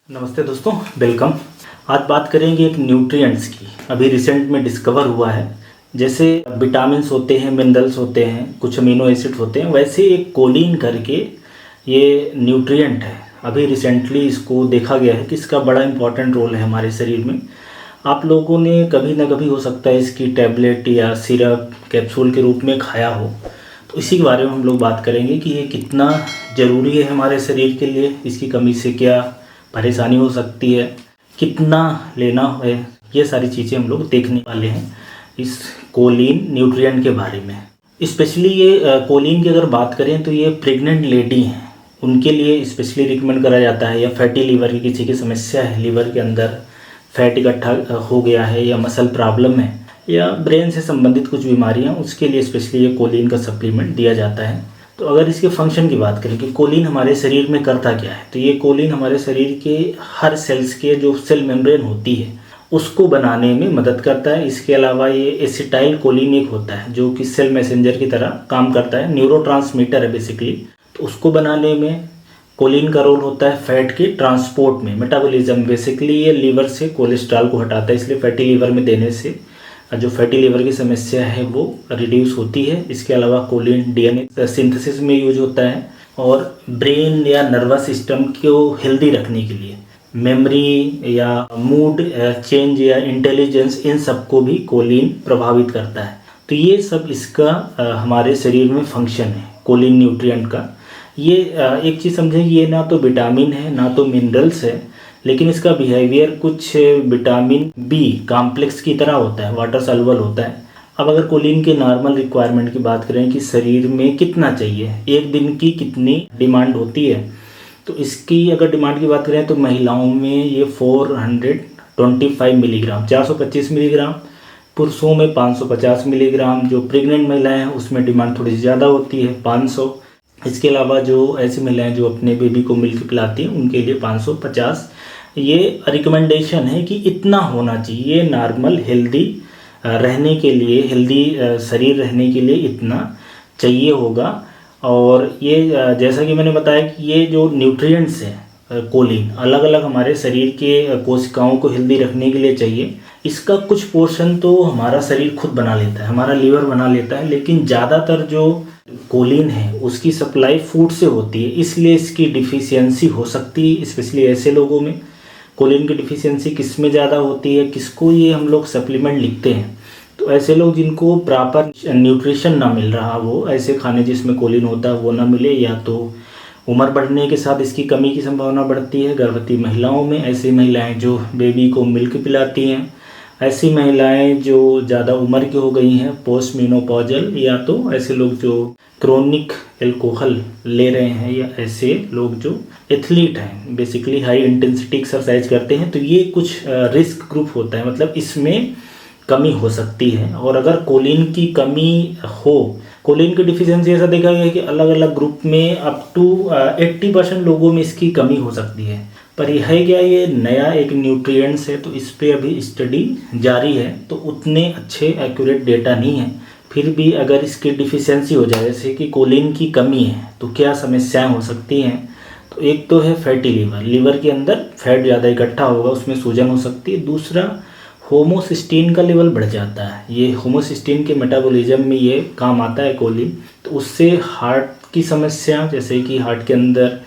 नमस्ते दोस्तों, वेलकम। आज बात करेंगे एक न्यूट्रिएंट्स की। अभी रिसेंट में डिस्कवर हुआ है, जैसे विटामिन्स होते हैं, मिनरल्स होते हैं, कुछ अमीनो एसिड्स होते हैं, वैसे एक कोलिन करके ये न्यूट्रिएंट है। अभी रिसेंटली इसको देखा गया है कि इसका बड़ा इंपॉर्टेंट रोल है हमारे शरीर में। आप लोगों ने कभी ना कभी हो सकता है इसकी टैबलेट या सिरप कैप्सूल के रूप में खाया हो, तो इसी के बारे में हम लोग बात करेंगे कि ये कितना ज़रूरी है हमारे शरीर के लिए, इसकी कमी से क्या परेशानी हो सकती है, कितना लेना है, ये सारी चीज़ें हम लोग देखने वाले हैं इस कोलिन न्यूट्रिएंट के बारे में। स्पेशली ये कोलिन की अगर बात करें तो ये प्रेग्नेंट लेडी हैं, उनके लिए स्पेशली रिकमेंड करा जाता है। या फैटी लीवर की किसी की समस्या है, लीवर के अंदर फैट इकट्ठा हो गया है, या मसल प्रॉब्लम है, या ब्रेन से संबंधित कुछ बीमारियां, उसके लिए स्पेशली ये कोलिन का सप्लीमेंट दिया जाता है। तो अगर इसके फंक्शन की बात करें कि कोलिन हमारे शरीर में करता क्या है, तो ये कोलिन हमारे शरीर के हर सेल्स के जो सेल मेम्ब्रेन होती है उसको बनाने में मदद करता है। इसके अलावा ये एसिटाइल कोलिन एक होता है जो कि सेल मैसेंजर की तरह काम करता है, न्यूरोट्रांसमीटर है बेसिकली। तो उसको बनाने में कोलिन का रोल होता है। फैट के ट्रांसपोर्ट में, मेटाबॉलिज्म, बेसिकली ये लीवर से कोलेस्ट्रॉल को हटाता है, इसलिए फैटी लीवर में देने से जो फैटी लीवर की समस्या है वो रिड्यूस होती है। इसके अलावा कोलिन डीएनए सिंथेसिस में यूज होता है, और ब्रेन या नर्वस सिस्टम को हेल्दी रखने के लिए, मेमोरी या मूड चेंज या इंटेलिजेंस, इन सब को भी कोलिन प्रभावित करता है। तो ये सब इसका हमारे शरीर में फंक्शन है कोलिन न्यूट्रिएंट का। ये एक चीज़ समझें, ये ना तो विटामिन है ना तो मिनरल्स है, लेकिन इसका बिहेवियर कुछ विटामिन बी कॉम्प्लेक्स की तरह होता है, वाटर सॉल्युबल होता है। अब अगर कोलिन के नॉर्मल रिक्वायरमेंट की बात करें कि शरीर में कितना चाहिए, एक दिन की कितनी डिमांड होती है, तो इसकी अगर डिमांड की बात करें तो महिलाओं में ये 425 मिलीग्राम, 425 मिलीग्राम, पुरुषों में 550 मिलीग्राम। जो प्रेग्नेंट महिलाएं हैं उसमें डिमांड थोड़ी सी ज़्यादा होती है, 500। इसके अलावा जो ऐसी महिलाएं जो अपने बेबी को मिल्क पिलाती हैं उनके लिए 550। ये रिकमेंडेशन है कि इतना होना चाहिए नॉर्मल हेल्दी रहने के लिए, हेल्दी शरीर रहने के लिए इतना चाहिए होगा। और ये जैसा कि मैंने बताया कि ये जो न्यूट्रिएंट्स हैं कोलिन, अलग अलग हमारे शरीर के कोशिकाओं को हेल्दी रखने के लिए चाहिए। इसका कुछ पोर्शन तो हमारा शरीर खुद बना लेता है, हमारा लीवर बना लेता है, लेकिन ज़्यादातर जो कोलिन है उसकी सप्लाई फूड से होती है, इसलिए इसकी डिफिशियंसी हो सकती है। स्पेशली ऐसे लोगों में कोलिन की डिफिशियंसी किस में ज़्यादा होती है, किसको ये हम लोग सप्लीमेंट लिखते हैं, तो ऐसे लोग जिनको प्रॉपर न्यूट्रिशन ना मिल रहा, वो ऐसे खाने जिसमें कोलिन होता है वो ना मिले, या तो उम्र बढ़ने के साथ इसकी कमी की संभावना बढ़ती है। गर्भवती महिलाओं में, ऐसी महिलाएं जो बेबी को मिल्क पिलाती हैं, ऐसी महिलाएं जो ज़्यादा उम्र की हो गई हैं, पोस्ट मेनोपॉजल, या तो ऐसे लोग जो क्रोनिक एल्कोहल ले रहे हैं, या ऐसे लोग जो एथलीट हैं, बेसिकली हाई इंटेंसिटी एक्सरसाइज करते हैं, तो ये कुछ रिस्क ग्रुप होता है, मतलब इसमें कमी हो सकती है। और अगर कोलिन की कमी हो, कोलिन की डिफिशियंसी ऐसा देखा गया है कि अलग अलग ग्रुप में अप टू 80% लोगों में इसकी कमी हो सकती है। पर यह है क्या, ये नया एक न्यूट्रिएंट्स है, तो इस पर अभी स्टडी जारी है, तो उतने अच्छे एक्यूरेट डेटा नहीं है। फिर भी अगर इसकी डिफिशियंसी हो जाए, जैसे कि कोलिन की कमी है, तो क्या समस्याएं हो सकती हैं। तो एक तो है फैटी लीवर, लीवर के अंदर फैट ज़्यादा इकट्ठा होगा, उसमें सूजन हो सकती है। दूसरा, होमोसिस्टीन का लेवल बढ़ जाता है। ये होमोसिस्टीन के मेटाबॉलिज्म में ये काम आता है कोलिन, तो उससे हार्ट की समस्या, जैसे कि हार्ट के अंदर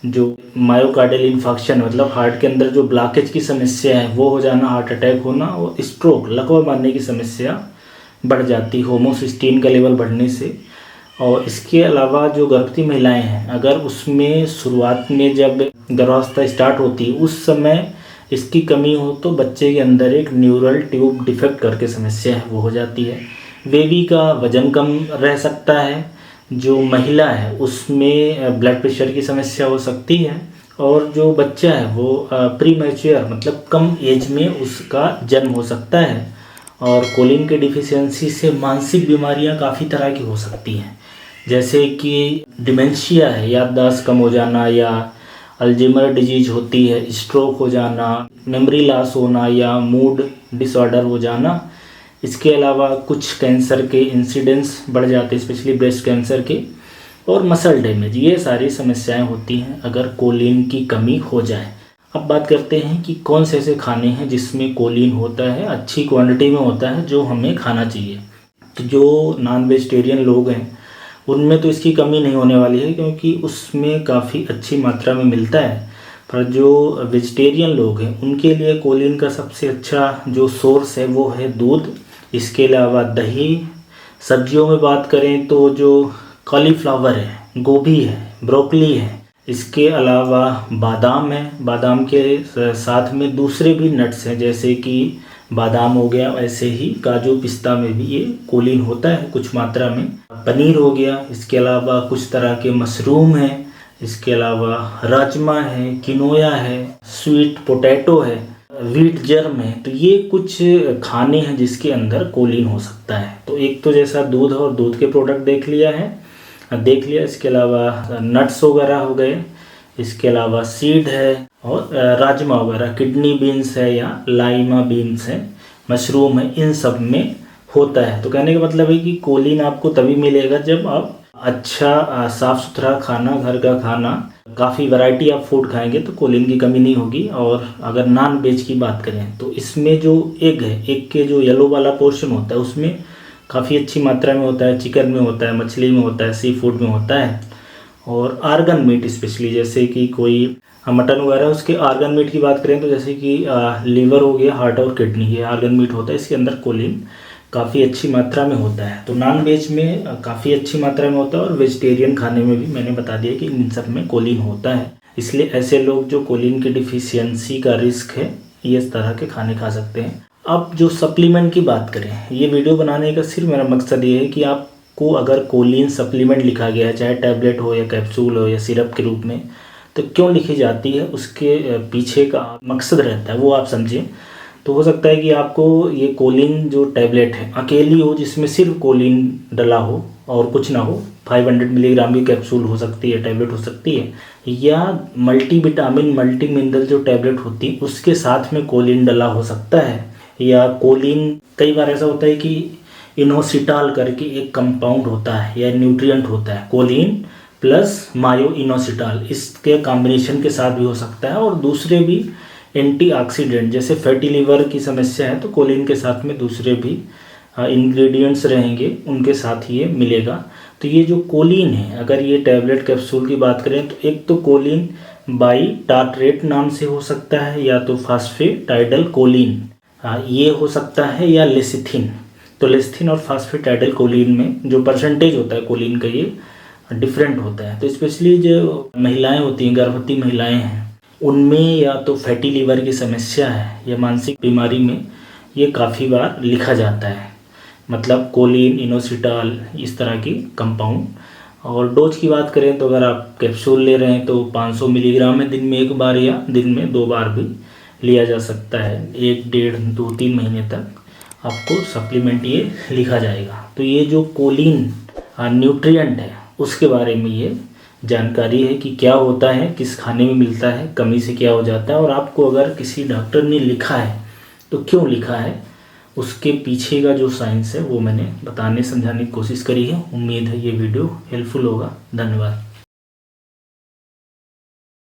जो मायोकार्डियल इन्फेक्शन, मतलब हार्ट के अंदर जो ब्लॉकेज की समस्या है वो हो जाना, हार्ट अटैक होना, और स्ट्रोक, लकवा मारने की समस्या बढ़ जाती है होमोसिस्टीन का लेवल बढ़ने से। और इसके अलावा जो गर्भवती महिलाएं हैं, अगर उसमें शुरुआत में जब गर्भावस्था स्टार्ट होती है उस समय इसकी कमी हो, तो बच्चे के अंदर एक न्यूरल ट्यूब डिफेक्ट करके समस्या है वो हो जाती है। बेबी का वजन कम रह सकता है, जो महिला है उसमें ब्लड प्रेशर की समस्या हो सकती है, और जो बच्चा है वो प्री मैच्योर, मतलब कम एज में उसका जन्म हो सकता है। और कोलिन के डिफिशियंसी से मानसिक बीमारियां काफ़ी तरह की हो सकती हैं, जैसे कि डिमेंशिया है, याददाश्त कम हो जाना, या अल्जाइमर डिजीज होती है, स्ट्रोक हो जाना, मेमोरी लॉस होना, या मूड डिसऑर्डर हो जाना। इसके अलावा कुछ कैंसर के इंसिडेंस बढ़ जाते हैं, स्पेशली ब्रेस्ट कैंसर के, और मसल डैमेज, ये सारी समस्याएं होती हैं अगर कोलिन की कमी हो जाए। अब बात करते हैं कि कौन से ऐसे खाने हैं जिसमें कोलिन होता है, अच्छी क्वांटिटी में होता है, जो हमें खाना चाहिए। तो जो नॉन वेजिटेरियन लोग हैं उनमें तो इसकी कमी नहीं होने वाली है, क्योंकि उसमें काफ़ी अच्छी मात्रा में मिलता है। पर जो वेजिटेरियन लोग हैं उनके लिए कोलिन का सबसे अच्छा जो सोर्स है वो है दूध। इसके अलावा दही, सब्जियों में बात करें तो जो कॉलीफ्लावर है, गोभी है, ब्रोकली है, इसके अलावा बादाम है, बादाम के साथ में दूसरे भी नट्स हैं जैसे कि बादाम हो गया, ऐसे ही काजू पिस्ता में भी ये कोलिन होता है कुछ मात्रा में। पनीर हो गया, इसके अलावा कुछ तरह के मशरूम हैं, इसके अलावा राजमा है, किनोया है, स्वीट पोटैटो है, व्हीट जर्म है। तो ये कुछ खाने हैं जिसके अंदर कोलिन हो सकता है। तो एक तो जैसा दूध और दूध के प्रोडक्ट देख लिया, इसके अलावा नट्स वगैरह हो गए, इसके अलावा सीड है और राजमा वगैरह, किडनी बीन्स है या लाइमा बीन्स है, मशरूम है, इन सब में होता है। तो कहने का मतलब है कि कोलिन आपको तभी मिलेगा जब आप अच्छा साफ़ सुथरा खाना, घर का खाना, काफ़ी वैरायटी आप फूड खाएंगे तो कोलिन की कमी नहीं होगी। और अगर नॉन वेज की बात करें तो इसमें जो एग है, एग के जो येलो वाला पोर्शन होता है उसमें काफ़ी अच्छी मात्रा में होता है, चिकन में होता है, मछली में होता है, सी फूड में होता है। और आर्गन मीट स्पेशली, जैसे कि कोई मटन वगैरह, उसके आर्गन मीट की बात करें तो जैसे कि लीवर हो गया, हार्ट और किडनी, ये आर्गन मीट होता है, इसके अंदर कोलिन काफ़ी अच्छी मात्रा में होता है। तो नॉन वेज में काफ़ी अच्छी मात्रा में होता है और वेजिटेरियन खाने में भी मैंने बता दिया कि इन सब में कोलिन होता है। इसलिए ऐसे लोग जो कोलिन की डिफिशियंसी का रिस्क है, ये इस तरह के खाने खा सकते हैं। अब जो सप्लीमेंट की बात करें, ये वीडियो बनाने का सिर्फ मेरा मकसद ये है कि आपको अगर कोलिन सप्लीमेंट लिखा गया है, चाहे टैबलेट हो या कैप्सूल हो या सिरप के रूप में, तो क्यों लिखी जाती है, उसके पीछे का मकसद रहता है वो आप समझें। तो हो सकता है कि आपको ये कोलिन जो टैबलेट है अकेली हो, जिसमें सिर्फ कोलिन डला हो और कुछ ना हो, 500 मिलीग्राम की कैप्सूल हो सकती है, टैबलेट हो सकती है, या मल्टी विटामिन मल्टी मिनरल जो टैबलेट होती है उसके साथ में कोलिन डला हो सकता है। या कोलिन, कई बार ऐसा होता है कि इनोसिटाल करके एक कंपाउंड होता है या न्यूट्रिएंट होता है, कोलिन प्लस मायो इनोसिटाल, इसके कॉम्बिनेशन के साथ भी हो सकता है। और दूसरे भी एंटीऑक्सीडेंट, जैसे फैटी लीवर की समस्या है तो कोलिन के साथ में दूसरे भी इंग्रेडिएंट्स रहेंगे, उनके साथ ये मिलेगा। तो ये जो कोलिन है, अगर ये टैबलेट कैप्सूल की बात करें तो एक तो कोलिन बाई टार्ट्रेट नाम से हो सकता है, या तो फास्फेटाइडल कोलिन ये हो सकता है, या लेसिथिन। तो लेसिथिन और फास्फेटाइडल कोलिन में जो परसेंटेज होता है कोलिन का, ये डिफरेंट होता है। तो स्पेशली जो महिलाएं होती हैं, गर्भवती महिलाएं हैं, उनमें या तो फैटी लीवर की समस्या है या मानसिक बीमारी में ये काफ़ी बार लिखा जाता है, मतलब कोलिन, इनोसिटाल, इस तरह की कंपाउंड। और डोज की बात करें तो अगर आप कैप्सूल ले रहे हैं तो 500 मिलीग्राम है, दिन में एक बार या दिन में 2 बार भी लिया जा सकता है। 1, 1.5, 2, 3 महीने तक आपको सप्लीमेंट ये लिखा जाएगा। तो ये जो कोलिन न्यूट्रिएंट है उसके बारे में ये जानकारी है कि क्या होता है, किस खाने में मिलता है, कमी से क्या हो जाता है। और आपको अगर किसी डॉक्टर ने लिखा है तो क्यों लिखा है, उसके पीछे का जो साइंस है वो मैंने बताने समझाने की कोशिश करी है। उम्मीद है ये वीडियो हेल्पफुल होगा। धन्यवाद।